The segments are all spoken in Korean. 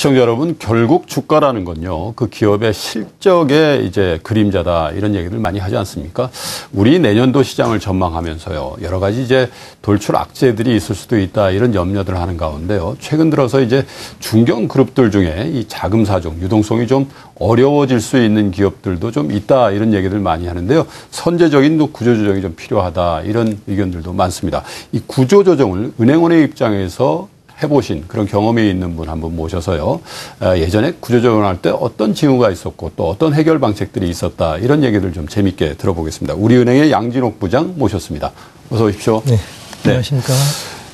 시청자 여러분, 결국 주가라는 건요, 그 기업의 실적의 이제 그림자다, 이런 얘기를 많이 하지 않습니까? 우리 내년도 시장을 전망하면서요, 여러 가지 이제 돌출 악재들이 있을 수도 있다, 이런 염려들을 하는 가운데요, 최근 들어서 이제 중견 그룹들 중에 이 자금 사정, 유동성이 좀 어려워질 수 있는 기업들도 좀 있다, 이런 얘기들 많이 하는데요, 선제적인 구조조정이 좀 필요하다, 이런 의견들도 많습니다. 이 구조조정을 은행원의 입장에서 해보신 그런 경험이 있는 분 한번 모셔서요, 예전에 구조조정을 할 때 어떤 징후가 있었고 또 어떤 해결 방책들이 있었다, 이런 얘기를 좀 재밌게 들어보겠습니다. 우리은행의 양진옥 부장 모셨습니다. 어서 오십시오. 네, 안녕하십니까.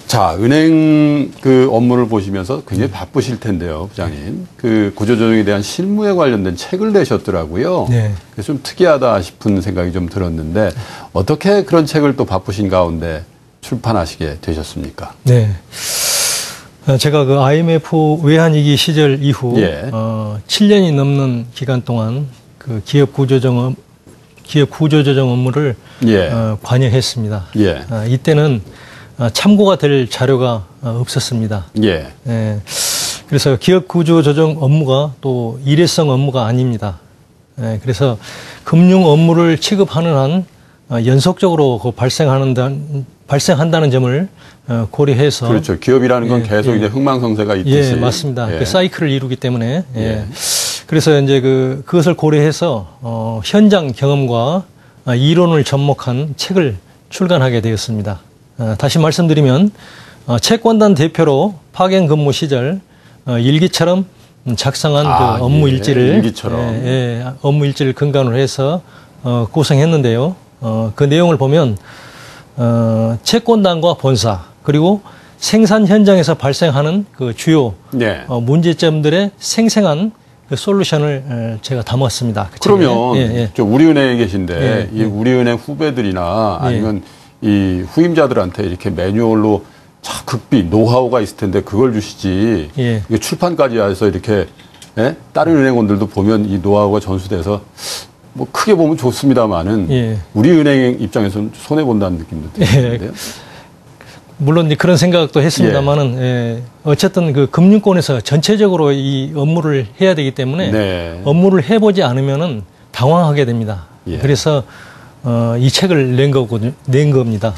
자, 은행 그 업무를 보시면서 굉장히 바쁘실 텐데요, 부장님. 그 구조조정에 대한 실무에 관련된 책을 내셨더라고요. 네. 그래서 좀 특이하다 싶은 생각이 좀 들었는데, 어떻게 그런 책을 또 바쁘신 가운데 출판하시게 되셨습니까? 네. 제가 그 IMF 외환위기 시절 이후 7년이 넘는 기간 동안 그 기업 구조조정 업무를 관여했습니다. 이때는 참고가 될 자료가 없었습니다. 그래서 기업 구조조정 업무가 또 일회성 업무가 아닙니다. 그래서 금융 업무를 취급하는 한 연속적으로 그 발생한다는 점을 고려해서. 그렇죠. 기업이라는 건 계속 이제 흥망성쇠가 있듯이. 맞습니다. 그 사이클을 이루기 때문에. 그래서 이제 그것을 고려해서 현장 경험과 이론을 접목한 책을 출간하게 되었습니다. 다시 말씀드리면 채권단 대표로 파견 근무 시절 일기처럼 작성한 그 업무 일지를 업무 일지를 근간으로 해서 구성했는데요. 그 내용을 보면 채권단과 본사 그리고 생산 현장에서 발생하는 그 주요 문제점들의 생생한 그 솔루션을 제가 담았습니다. 그러면 저 우리은행에 계신데 이 우리은행 후배들이나 아니면 이 후임자들한테 이렇게 매뉴얼로 극비 노하우가 있을 텐데 그걸 주시지. 이게 출판까지 해서 이렇게 다른 은행원들도 보면 이 노하우가 전수돼서 뭐 크게 보면 좋습니다만은 우리 은행 입장에서는 손해 본다는 느낌도 드는데요. 물론 그런 생각도 했습니다만은 어쨌든 그 금융권에서 전체적으로 이 업무를 해야 되기 때문에 업무를 해보지 않으면은 당황하게 됩니다. 그래서 이 책을 낸 겁니다.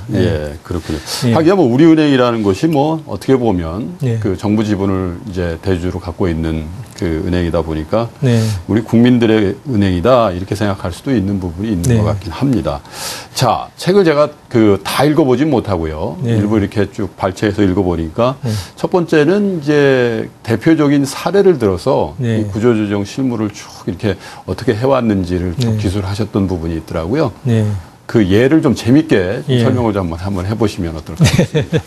그렇군요. 하기야 뭐 우리은행이라는 것이 뭐 어떻게 보면 그 정부 지분을 이제 대주주로 갖고 있는 그 은행이다 보니까 우리 국민들의 은행이다 이렇게 생각할 수도 있는 부분이 있는 것 같긴 합니다. 자, 책을 제가 다 읽어보진 못하고요. 일부 이렇게 쭉 발췌해서 읽어보니까 첫 번째는 이제 대표적인 사례를 들어서 이 구조조정 실무를 쭉 이렇게 어떻게 해왔는지를 쭉 기술하셨던 부분이 있더라고요. 그 예를 좀 재밌게 설명을 한번 해보시면 어떨까 싶습니다.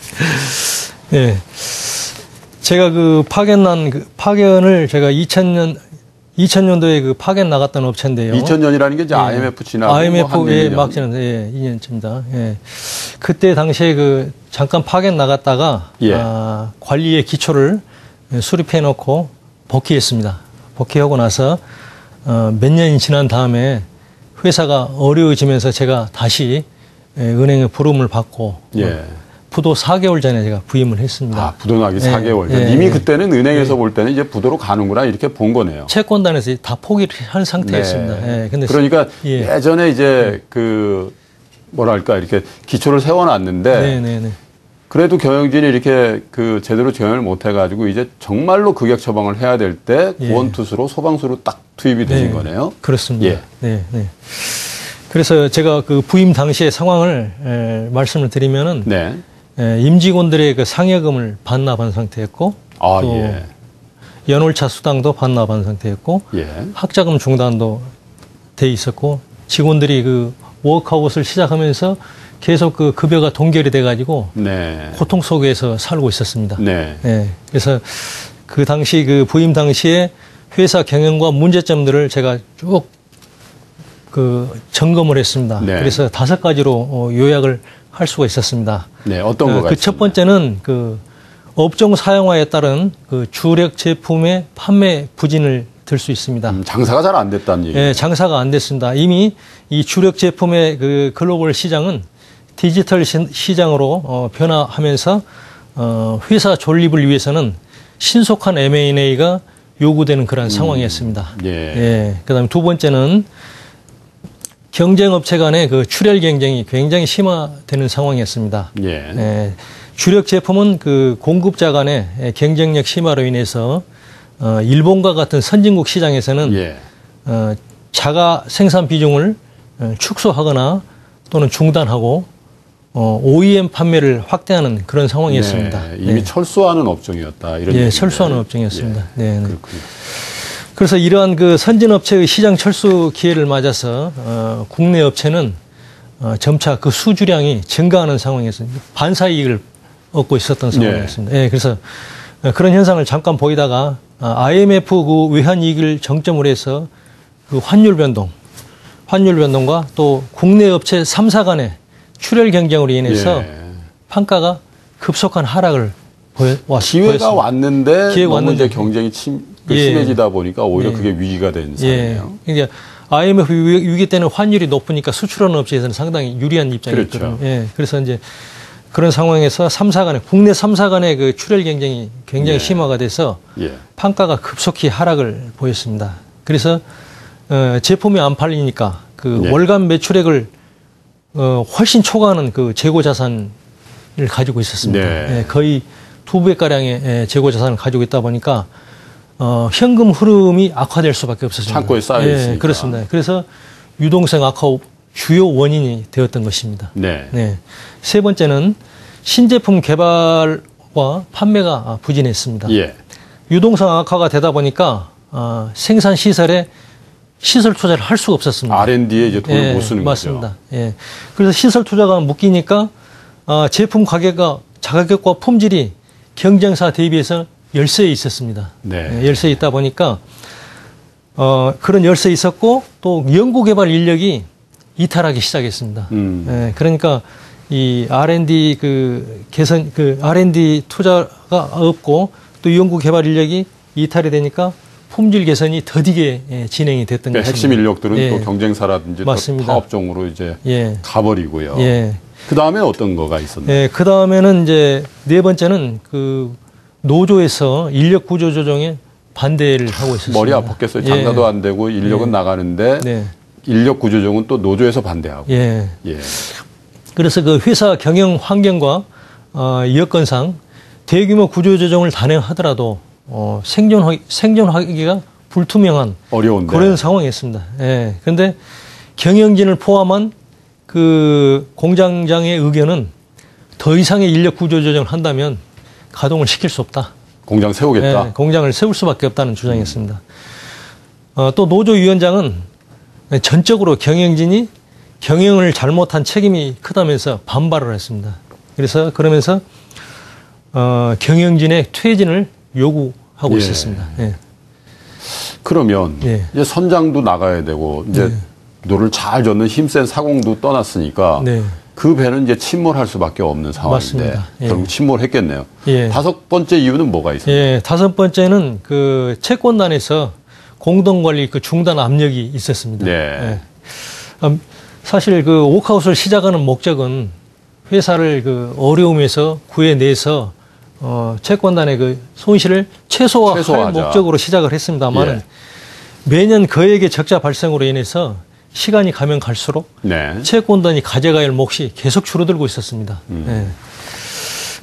제가 그 파견을 제가 2000년도에 그 파견 나갔던 업체인데요. 2000년이라는 게 이제 IMF 지나고 IMF에 막 지난 2년쯤입니다. 그때 당시에 그 잠깐 파견 나갔다가 관리의 기초를 수립해 놓고 복귀했습니다. 복귀하고 나서 몇 년이 지난 다음에 회사가 어려워지면서 제가 다시 은행에 부름을 받고 부도 4개월 전에 제가 부임을 했습니다. 부도 나기 4개월 전. 이미 그때는 은행에서 볼 때는 이제 부도로 가는구나 이렇게 본 거네요. 채권단에서 다 포기를 한 상태였습니다. 근데 그러니까 예전에 이제 뭐랄까 이렇게 기초를 세워놨는데 그래도 경영진이 이렇게 제대로 경영을 못 해가지고 이제 정말로 극약 처방을 해야 될 때 구원투수로 소방수로 딱 투입이 되신 거네요. 그렇습니다. 그래서 제가 그 부임 당시의 상황을 말씀을 드리면은 임직원들의 그 상여금을 반납한 상태였고 또 연월차 수당도 반납한 상태였고 학자금 중단도 돼 있었고 직원들이 그 워크아웃을 시작하면서 계속 그 급여가 동결이 돼가지고 고통 속에서 살고 있었습니다. 그래서 그 당시 그 부임 당시에 회사 경영과 문제점들을 제가 쭉 점검을 했습니다. 그래서 5가지로 요약을 할 수가 있었습니다. 어떤 거가 그 첫 번째는 그 업종 사용화에 따른 그 주력 제품의 판매 부진을 들 수 있습니다. 장사가 잘 안 됐다는 얘기죠. 장사가 안 됐습니다. 이미 이 주력 제품의 그 글로벌 시장은 디지털 시장으로 변화하면서 회사 존립을 위해서는 신속한 M&A가 요구되는 그런 상황이었습니다. 예. 그다음에 두 번째는 경쟁업체 간의 그 출혈 경쟁이 굉장히 심화되는 상황이었습니다. 예. 주력 제품은 그 공급자 간의 경쟁력 심화로 인해서 일본과 같은 선진국 시장에서는 자가 생산 비중을 축소하거나 또는 중단하고 OEM 판매를 확대하는 그런 상황이었습니다. 이미 철수하는 업종이었다. 이런 얘기인데. 철수하는 업종이었습니다. 그렇군요. 그래서 이러한 그 선진 업체의 시장 철수 기회를 맞아서 국내 업체는 점차 그 수주량이 증가하는 상황이었습니다. 반사이익을 얻고 있었던 상황이었습니다. 그래서 그런 현상을 잠깐 보이다가 IMF 그 외환위기를 정점으로 해서 그 환율 변동과 또 국내 업체 3사 간의 출혈 경쟁으로 인해서 판가가 급속한 하락을 기회가 보였습니다. 왔는데 너무 이제 경쟁이 심해지다 보니까 오히려 그게 위기가 된 상황이에요. 그러니까 IMF 위기 때는 환율이 높으니까 수출하는 업체에서는 상당히 유리한 입장이었거든요. 그렇죠. 그래서 이제 그런 상황에서 국내 3사 간의 그 출혈 경쟁이 굉장히 심화가 돼서 판가가 급속히 하락을 보였습니다. 그래서 제품이 안 팔리니까 그 월간 매출액을 훨씬 초과하는 그 재고 자산을 가지고 있었습니다. 거의 2배가량의 재고 자산을 가지고 있다 보니까 현금 흐름이 악화될 수밖에 없었습니다. 창고에 쌓여 있으니까. 그렇습니다. 그래서 유동성 악화 주요 원인이 되었던 것입니다. 세 번째는 신제품 개발과 판매가 부진했습니다. 유동성 악화가 되다 보니까 생산 시설에 시설 투자를 할 수가 없었습니다. R&D에 이제 돈을 못 쓰는 맞습니다. 거죠. 그래서 시설 투자가 묶이니까 제품 가격과 품질이 경쟁사 대비해서 열세에 있었습니다. 열세에 있다 보니까 그런 열세에 있었고 또 연구개발 인력이 이탈하기 시작했습니다. 그러니까 이 R&D R&D 투자가 없고 또 연구개발 인력이 이탈이 되니까 품질 개선이 더디게 진행이 됐던 것입니다. 핵심 인력들은 또 경쟁사라든지 또 타업종으로 이제 가버리고요. 그 다음에 어떤 거가 있었나요? 그 다음에는 이제 네 번째는 그 노조에서 인력 구조 조정에 반대를 하고 있었습니다. 머리 아팠겠어요. 장사도 안 되고 인력은 나가는데 인력 구조 조정은 또 노조에서 반대하고. 그래서 그 회사 경영 환경과 여건상 대규모 구조 조정을 단행하더라도 생존하기가 불투명한 어려운데. 그런 상황이었습니다. 그런데 경영진을 포함한 그 공장장의 의견은 더 이상의 인력 구조 조정을 한다면 가동을 시킬 수 없다. 공장 세우겠다. 공장을 세울 수밖에 없다는 주장이었습니다. 또 노조위원장은 전적으로 경영진이 경영을 잘못한 책임이 크다면서 반발을 했습니다. 그러면서 경영진의 퇴진을 요구하고 있었습니다. 그러면 이제 선장도 나가야 되고 이제 노를 잘 젓는 힘센 사공도 떠났으니까 그 배는 이제 침몰할 수밖에 없는 상황인데 결국 침몰했겠네요. 다섯 번째 이유는 뭐가 있습니까? 다섯 번째는 그 채권단에서 공동관리 그 중단 압력이 있었습니다. 사실 그 워크아웃을 시작하는 목적은 회사를 그 어려움에서 구해내서 채권단의 그 손실을 최소화할 목적으로 시작을 했습니다만 매년 거액의 적자 발생으로 인해서 시간이 가면 갈수록 채권단이 가져가야 할 몫이 계속 줄어들고 있었습니다.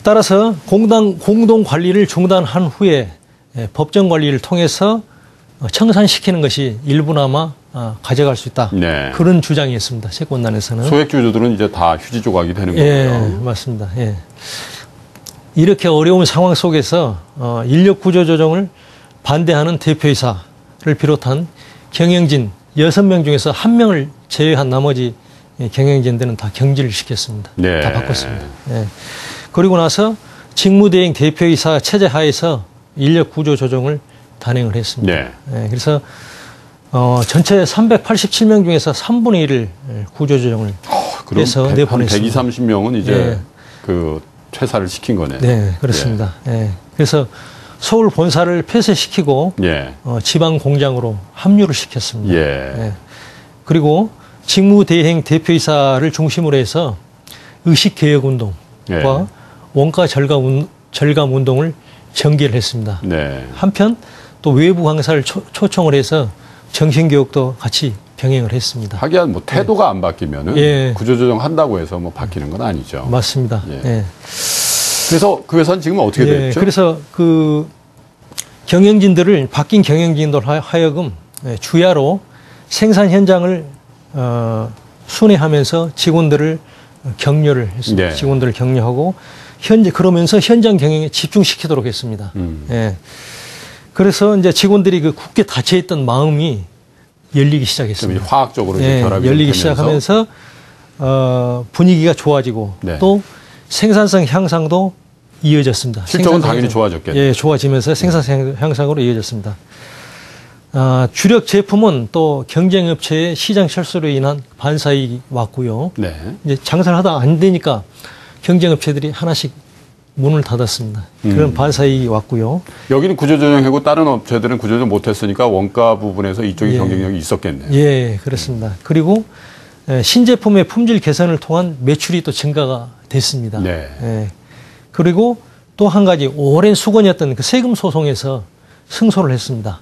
따라서 공동 관리를 중단한 후에 법정 관리를 통해서 청산시키는 것이 일부나마 가져갈 수 있다. 그런 주장이었습니다. 채권단에서는. 소액주주들은 이제 다 휴지 조각이 되는 거고요. 맞습니다. 이렇게 어려운 상황 속에서 인력 구조 조정을 반대하는 대표이사를 비롯한 경영진 6명 중에서 1명을 제외한 나머지 경영진들은 다 경질을 시켰습니다. 다 바꿨습니다. 그리고 나서 직무대행 대표이사 체제 하에서 인력 구조 조정을 단행을 했습니다. 그래서 전체 387명 중에서 3분의 1을 구조 조정을 해서 내보냈습니다. 120~130명은 이제 그 퇴사를 시킨 거네요. 그렇습니다. 그래서 서울 본사를 폐쇄시키고 지방 공장으로 합류를 시켰습니다. 그리고 직무대행 대표이사를 중심으로 해서 의식개혁운동과 원가 절감 운동을 전개를 했습니다. 한편 또 외부 강사를 초청을 해서 정신교육도 같이 병행을 했습니다. 하기야 뭐 태도가 안 바뀌면은 예. 구조조정 한다고 해서 뭐 바뀌는 건 아니죠. 맞습니다. 예. 예. 그래서 그 회사는 지금 어떻게 예. 됐죠? 그래서 그 경영진들을 바뀐 경영진들 하여금 주야로 생산 현장을 순회하면서 직원들을 격려를 했습니다. 네. 직원들을 격려하고 그러면서 현장 경영에 집중시키도록 했습니다. 예. 그래서 이제 직원들이 그 굳게 닫혀있던 마음이 열리기 시작했습니다. 화학적으로 예, 결합이 열리기 되면서. 시작하면서 분위기가 좋아지고 네. 또 생산성 향상도 이어졌습니다. 실적은 당연히 좋아졌겠죠. 예, 좋아지면서 생산성 향상으로 이어졌습니다. 주력 제품은 또 경쟁업체의 시장 실수로 인한 반사이익이 왔고요. 네. 이제 장사를 하다 안 되니까 경쟁업체들이 하나씩 문을 닫았습니다. 그런 반사이익이 왔고요. 여기는 구조조정하고 다른 업체들은 구조조정 못했으니까 원가 부분에서 이쪽이 예. 경쟁력이 있었겠네요. 예, 그렇습니다. 그리고 신제품의 품질 개선을 통한 매출이 또 증가가 됐습니다. 네. 예. 그리고 또 한 가지 오랜 수건이었던 그 세금 소송에서 승소를 했습니다.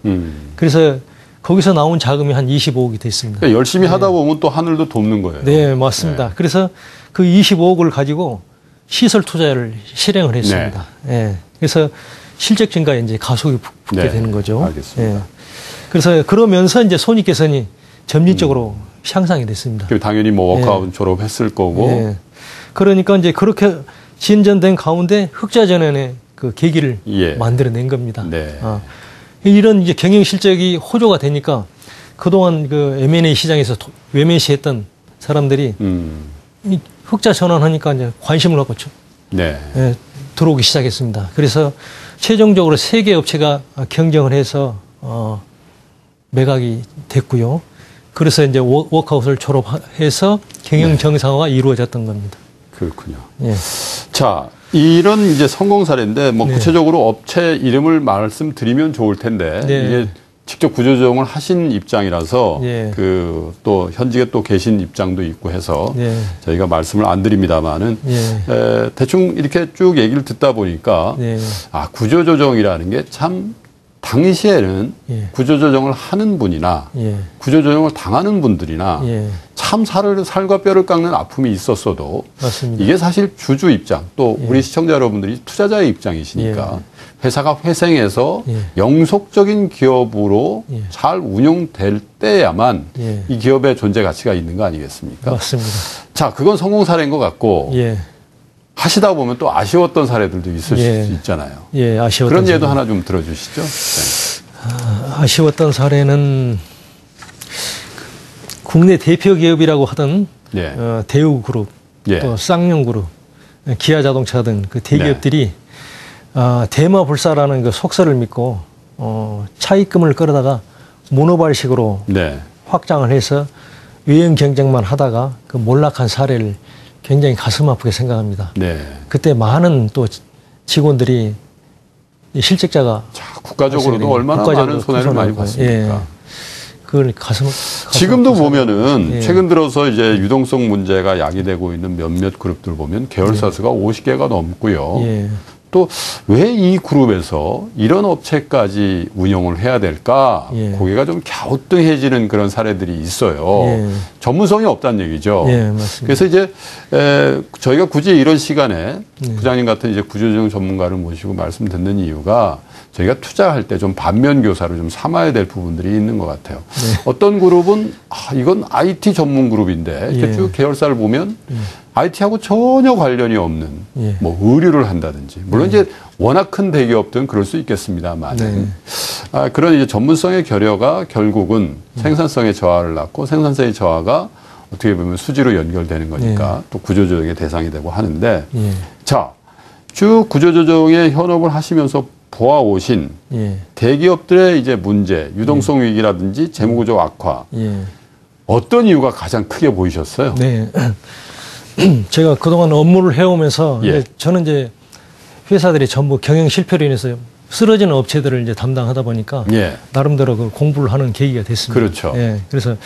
그래서 거기서 나온 자금이 한 25억이 됐습니다. 그러니까 열심히 하다 보면 또 하늘도 돕는 거예요. 네, 맞습니다. 네. 그래서 그 25억을 가지고 시설 투자를 실행을 했습니다. 네. 예. 그래서 실적 증가에 이제 가속이 붙게 네. 되는 거죠. 알겠습니다. 예. 그래서 그러면서 이제 손익 개선이 점진적으로 향상이 됐습니다. 당연히 뭐 워크아웃 예. 졸업했을 거고. 예. 그러니까 이제 그렇게 진전된 가운데 흑자전환의 그 계기를 예. 만들어낸 겁니다. 네. 이런 이제 경영 실적이 호조가 되니까 그동안 그 M&A 시장에서 외면시했던 사람들이 이 흑자 전환하니까 이제 관심을 갖고 네. 예, 들어오기 시작했습니다. 그래서 최종적으로 3개 업체가 경쟁을 해서 매각이 됐고요. 그래서 이제 워크아웃을 졸업해서 경영 정상화가 네. 이루어졌던 겁니다. 그렇군요. 예. 자, 이런 이제 성공 사례인데 뭐 네. 구체적으로 업체 이름을 말씀드리면 좋을 텐데 네. 이게 직접 구조조정을 하신 입장이라서 네. 그 또 현직에 또 계신 입장도 있고 해서 네. 저희가 말씀을 안 드립니다만은 네. 대충 이렇게 쭉 얘기를 듣다 보니까 네. 구조조정이라는 게 참 당시에는 예. 구조조정을 하는 분이나 예. 구조조정을 당하는 분들이나 예. 참 살과 뼈를 깎는 아픔이 있었어도 맞습니다. 이게 사실 주주 입장 또 예. 우리 시청자 여러분들이 투자자의 입장이시니까 예. 회사가 회생해서 예. 영속적인 기업으로 예. 잘 운영될 때야만 예. 이 기업의 존재 가치가 있는 거 아니겠습니까? 맞습니다. 자, 그건 성공 사례인 것 같고 예. 하시다 보면 또 아쉬웠던 사례들도 있을 예. 수 있잖아요. 예, 아쉬웠던 그런 예도 하나 좀 들어주시죠. 네. 아쉬웠던 사례는 국내 대표 기업이라고 하던 예. 대우그룹, 예. 또 쌍용그룹, 기아자동차 등 그 대기업들이 네. 대마불사라는 그 속설을 믿고 차입금을 끌어다가 모노발식으로 네. 확장을 해서 외형 경쟁만 하다가 그 몰락한 사례를 굉장히 가슴 아프게 생각합니다. 네. 그때 많은 또 직원들이 실직자가 국가적으로도 얼마나 많은 손해를 많이 봤습니까? 예. 그걸 지금도 보면은 예. 최근 들어서 이제 유동성 문제가 야기되고 있는 몇몇 그룹들 보면 계열사 수가 예. 50개가 넘고요. 예. 또 왜 이 그룹에서 이런 업체까지 운영을 해야 될까? 예. 고개가 좀 갸우뚱해지는 그런 사례들이 있어요. 예. 전문성이 없다는 얘기죠. 예, 맞습니다. 그래서 이제 저희가 굳이 이런 시간에 부장님 같은 이제 구조조정 전문가를 모시고 말씀 듣는 이유가 저희가 투자할 때 좀 반면 교사로 좀 삼아야 될 부분들이 있는 것 같아요. 네. 어떤 그룹은 이건 IT 전문 그룹인데 이렇게 쭉 계열사를 보면 IT하고 전혀 관련이 없는 뭐 의류를 한다든지 물론 이제 워낙 큰 대기업들은 그럴 수 있겠습니다만 그런 이제 전문성의 결여가 결국은 생산성의 저하를 낳고 생산성의 저하가 어떻게 보면 수지로 연결되는 거니까 또 구조조정의 대상이 되고 하는데 자, 쭉 구조조정의 현업을 하시면서 보아오신 대기업들의 이제 문제, 유동성 위기라든지 재무구조 악화 어떤 이유가 가장 크게 보이셨어요? 네. 제가 그동안 업무를 해오면서 저는 이제 회사들이 전부 경영 실패로 인해서 쓰러지는 업체들을 이제 담당하다 보니까 나름대로 그 공부를 하는 계기가 됐습니다. 그렇죠. 그래서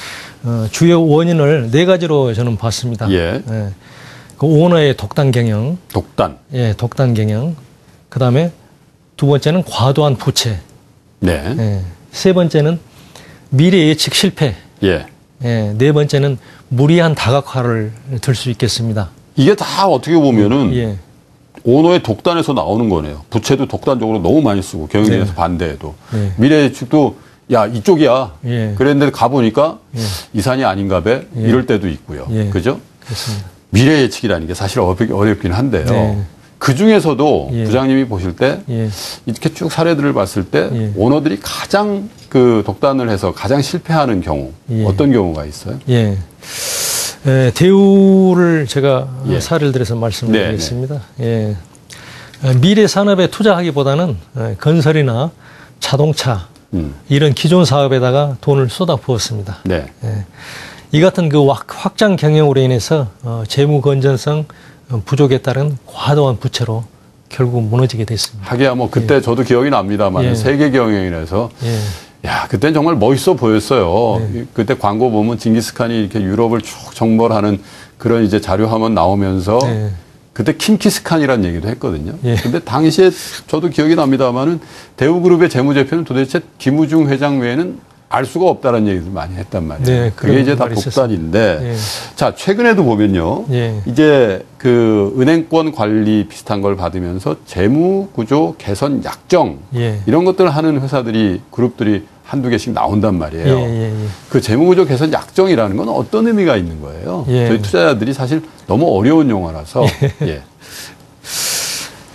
주요 원인을 4가지로 저는 봤습니다. 그 오너의 독단 경영, 독단 경영. 그 다음에 2번째는 과도한 부채, 네. 예. 세 번째는 미래 예측 실패. 예. 예. 네 번째는 무리한 다각화를 들 수 있겠습니다. 이게 다 어떻게 보면은 예. 오너의 독단에서 나오는 거네요. 부채도 독단적으로 너무 많이 쓰고 경영진에서 네. 반대해도 네. 미래 예측도 야 이쪽이야. 예. 그랬는데 가보니까 예. 이 산이 아닌가배 예. 이럴 때도 있고요. 예. 그죠? 그렇습니다. 미래 예측이라는 게 사실 어렵긴 한데요. 네. 그 중에서도 예. 부장님이 보실 때 예. 이렇게 쭉 사례들을 봤을 때 예. 오너들이 가장 그 독단을 해서 가장 실패하는 경우 예. 어떤 경우가 있어요? 예. 대우를 제가 예. 사례를 들어서 말씀드리겠습니다. 예. 미래 산업에 투자하기보다는 건설이나 자동차 이런 기존 사업에다가 돈을 쏟아부었습니다. 네. 예. 이 같은 그 확장 경영으로 인해서 재무 건전성 부족에 따른 과도한 부채로 결국 무너지게 됐습니다. 하기야 뭐 그때 예. 저도 기억이 납니다만 예. 세계 경영이라서 예. 야 그때 정말 멋있어 보였어요. 네. 그때 광고 보면 징기스칸이 이렇게 유럽을 쭉 정벌하는 그런 이제 자료 한번 나오면서 네. 그때 킴키스칸이라는 얘기도 했거든요. 예. 근데 당시에 저도 기억이 납니다만은 대우그룹의 재무제표는 도대체 김우중 회장 외에는 알 수가 없다는 얘기를 많이 했단 말이에요. 네, 그게 이제 다 말이 독단인데 예. 자 최근에도 보면요. 예. 이제 그 은행권 관리 비슷한 걸 받으면서 재무구조 개선 약정 예. 이런 것들을 하는 회사들이 그룹들이 한두 개씩 나온단 말이에요. 예. 그 재무구조 개선 약정이라는 건 어떤 의미가 있는 거예요? 예. 저희 투자자들이 사실 너무 어려운 용어라서 예.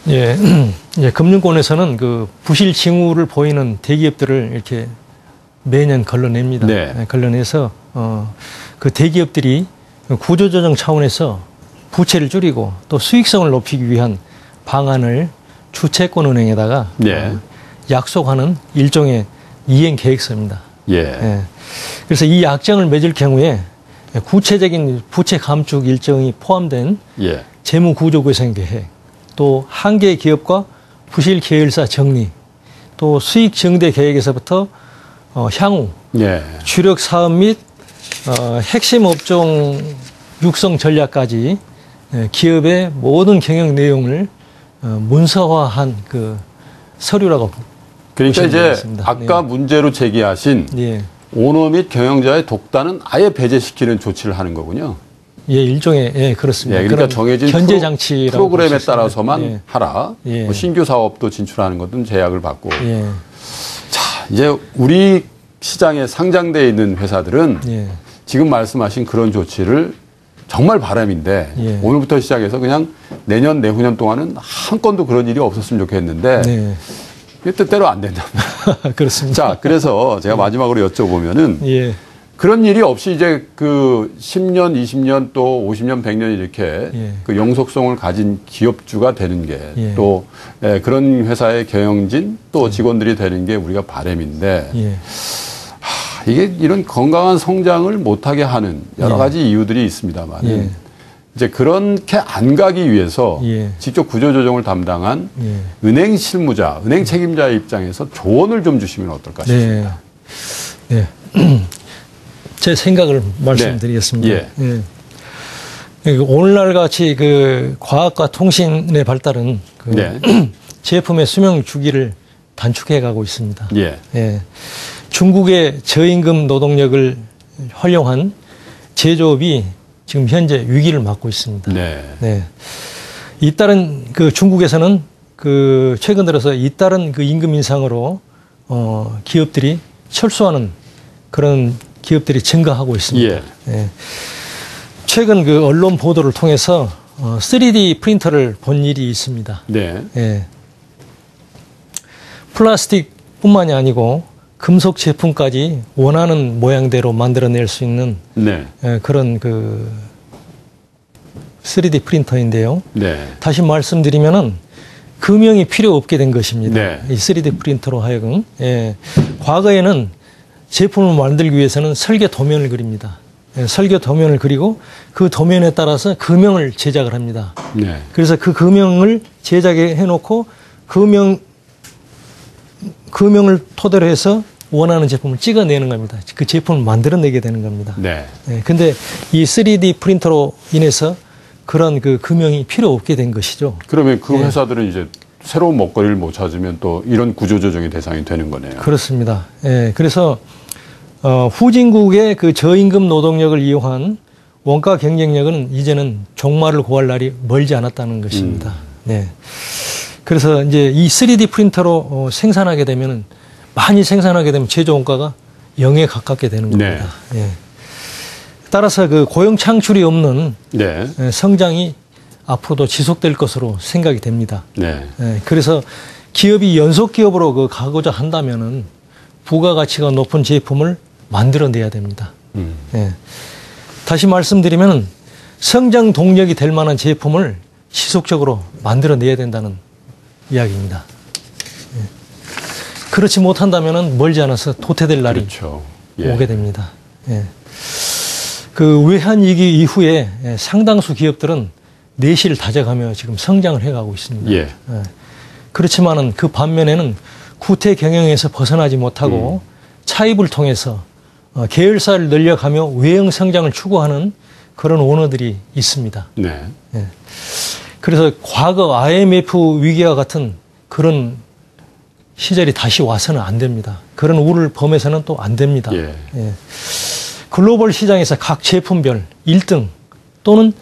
예. 예. 금융권에서는 그 부실 징후를 보이는 대기업들을 이렇게 매년 걸러냅니다. 네. 걸러내서 그 대기업들이 구조조정 차원에서 부채를 줄이고 또 수익성을 높이기 위한 방안을 주채권은행에다가 네. 약속하는 일종의 이행 계획서입니다. 예. 예. 그래서 이 약정을 맺을 경우에 구체적인 부채 감축 일정이 포함된 예. 재무 구조 개선 계획, 또 한 개 기업과 부실 계열사 정리, 또 수익 증대 계획에서부터 향후 예. 주력 사업 및 핵심 업종 육성 전략까지 기업의 모든 경영 내용을 문서화한 그 서류라고 그러니까 이제 되겠습니다. 아까 네. 문제로 제기하신 예. 오너 및 경영자의 독단은 아예 배제시키는 조치를 하는 거군요. 예, 일종의 예, 그렇습니다. 예, 그러니까 정해진 견제 장치라고 프로그램에 볼 수 있습니다. 따라서만 예. 하라. 예. 뭐 신규 사업도 진출하는 것은 제약을 받고. 예. 자, 이제 우리 시장에 상장되어 있는 회사들은 예. 지금 말씀하신 그런 조치를 정말 바람인데 예. 오늘부터 시작해서 그냥 내년, 내후년 동안은 한 건도 그런 일이 없었으면 좋겠는데 네. 이게 뜻대로 안 된다. 그렇습니다. 자, 그래서 제가 마지막으로 여쭤보면은 예. 그런 일이 없이 이제 그 10년, 20년 또 50년, 100년 이렇게 예. 그 영속성을 가진 기업주가 되는 게 예. 또 그런 회사의 경영진 또 직원들이 되는 게 우리가 바람인데 예. 이게 이런 건강한 성장을 못하게 하는 여러 가지 이유들이 있습니다만 예. 이제 그렇게 안 가기 위해서 예. 직접 구조조정을 담당한 예. 은행 실무자, 은행 책임자의 입장에서 조언을 좀 주시면 어떨까 싶습니다. 네. 네. 제 생각을 말씀드리겠습니다. 네. 예. 예. 오늘날 같이 그 과학과 통신의 발달은 그 네. 제품의 수명 주기를 단축해 가고 있습니다. 예. 예. 중국의 저임금 노동력을 활용한 제조업이 지금 현재 위기를 맞고 있습니다. 네. 네. 잇따른 그 중국에서는 그 최근 들어서 잇따른 그 임금 인상으로 기업들이 철수하는 그런 기업들이 증가하고 있습니다. 예. 예. 최근 그 언론 보도를 통해서 3D 프린터를 본 일이 있습니다. 네. 예. 플라스틱뿐만이 아니고 금속 제품까지 원하는 모양대로 만들어낼 수 있는 네. 그런 그 3D 프린터인데요. 네. 다시 말씀드리면은 금형이 필요 없게 된 것입니다. 네. 이 3D 프린터로 하여금. 예. 과거에는 제품을 만들기 위해서는 설계 도면을 그립니다. 예. 설계 도면을 그리고 그 도면에 따라서 금형을 제작을 합니다. 네. 그래서 그 금형을 제작해 놓고 금형을 토대로 해서 원하는 제품을 찍어내는 겁니다. 그 제품을 만들어내게 되는 겁니다. 네. 예. 근데 이 3D 프린터로 인해서 그런 그 금형이 필요 없게 된 것이죠. 그러면 그 회사들은 이제 새로운 먹거리를 못 찾으면 또 이런 구조조정의 대상이 되는 거네요. 그렇습니다. 예, 그래서 후진국의 그 저임금 노동력을 이용한 원가 경쟁력은 이제는 종말을 고할 날이 멀지 않았다는 것입니다. 네. 그래서 이제 이 3D 프린터로 생산하게 되면은 많이 생산하게 되면 제조 원가가 0에 가깝게 되는 겁니다. 네. 예. 따라서 그 고용 창출이 없는 네. 성장이 앞으로도 지속될 것으로 생각이 됩니다. 네. 예. 그래서 기업이 연속 기업으로 그 가고자 한다면은 부가가치가 높은 제품을 만들어내야 됩니다. 예. 다시 말씀드리면 성장 동력이 될 만한 제품을 지속적으로 만들어내야 된다는 이야기입니다. 예. 그렇지 못한다면 멀지 않아서 도태될 날이 그렇죠. 예. 오게 됩니다. 예. 그 외환위기 이후에 상당수 기업들은 내실을 다져가며 지금 성장을 해가고 있습니다. 예. 예. 그렇지만은 그 반면에는 구태 경영에서 벗어나지 못하고 차입을 통해서 계열사를 늘려가며 외형 성장을 추구하는 그런 오너들이 있습니다. 네. 예. 그래서 과거 IMF 위기와 같은 그런 시절이 다시 와서는 안 됩니다. 그런 우를 범해서는 또 안 됩니다. 예. 예. 글로벌 시장에서 각 제품별 1등 또는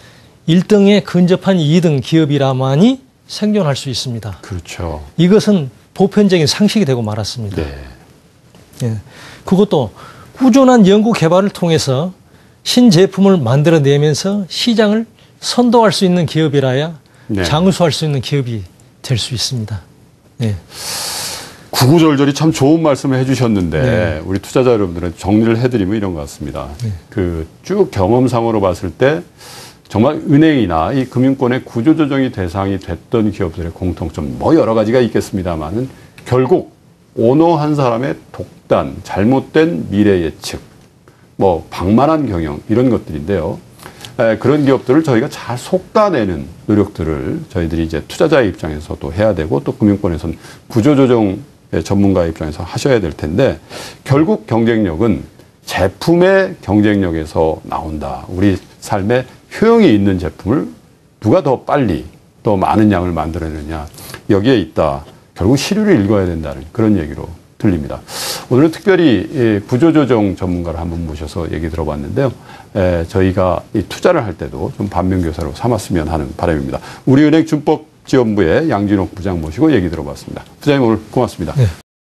1등에 근접한 2등 기업이라만이 생존할 수 있습니다. 그렇죠. 이것은 보편적인 상식이 되고 말았습니다. 네. 예. 그것도 꾸준한 연구 개발을 통해서 신제품을 만들어내면서 시장을 선도할 수 있는 기업이라야 네. 장수할 수 있는 기업이 될 수 있습니다. 네. 구구절절히 참 좋은 말씀을 해주셨는데 네. 우리 투자자 여러분들은 정리를 해드리면 이런 것 같습니다. 네. 그 쭉 경험상으로 봤을 때 정말 은행이나 이 금융권의 구조조정이 대상이 됐던 기업들의 공통점 뭐 여러 가지가 있겠습니다만은 결국 오너 한 사람의 독단, 잘못된 미래 예측, 뭐 방만한 경영 이런 것들인데요. 그런 기업들을 저희가 잘 속다내는 노력들을 저희들이 이제 투자자의 입장에서도 해야 되고 또 금융권에서는 구조조정 전문가의 입장에서 하셔야 될 텐데 결국 경쟁력은 제품의 경쟁력에서 나온다. 우리 삶에 효용이 있는 제품을 누가 더 빨리 더 많은 양을 만들어내느냐 여기에 있다. 결국 시류를 읽어야 된다는 그런 얘기로 들립니다. 오늘은 특별히 구조조정 전문가를 한번 모셔서 얘기 들어봤는데요. 저희가 이 투자를 할 때도 좀 반면교사로 삼았으면 하는 바람입니다. 우리은행 준법지원부의 양진옥 부장 모시고 얘기 들어봤습니다. 부장님 오늘 고맙습니다. 네.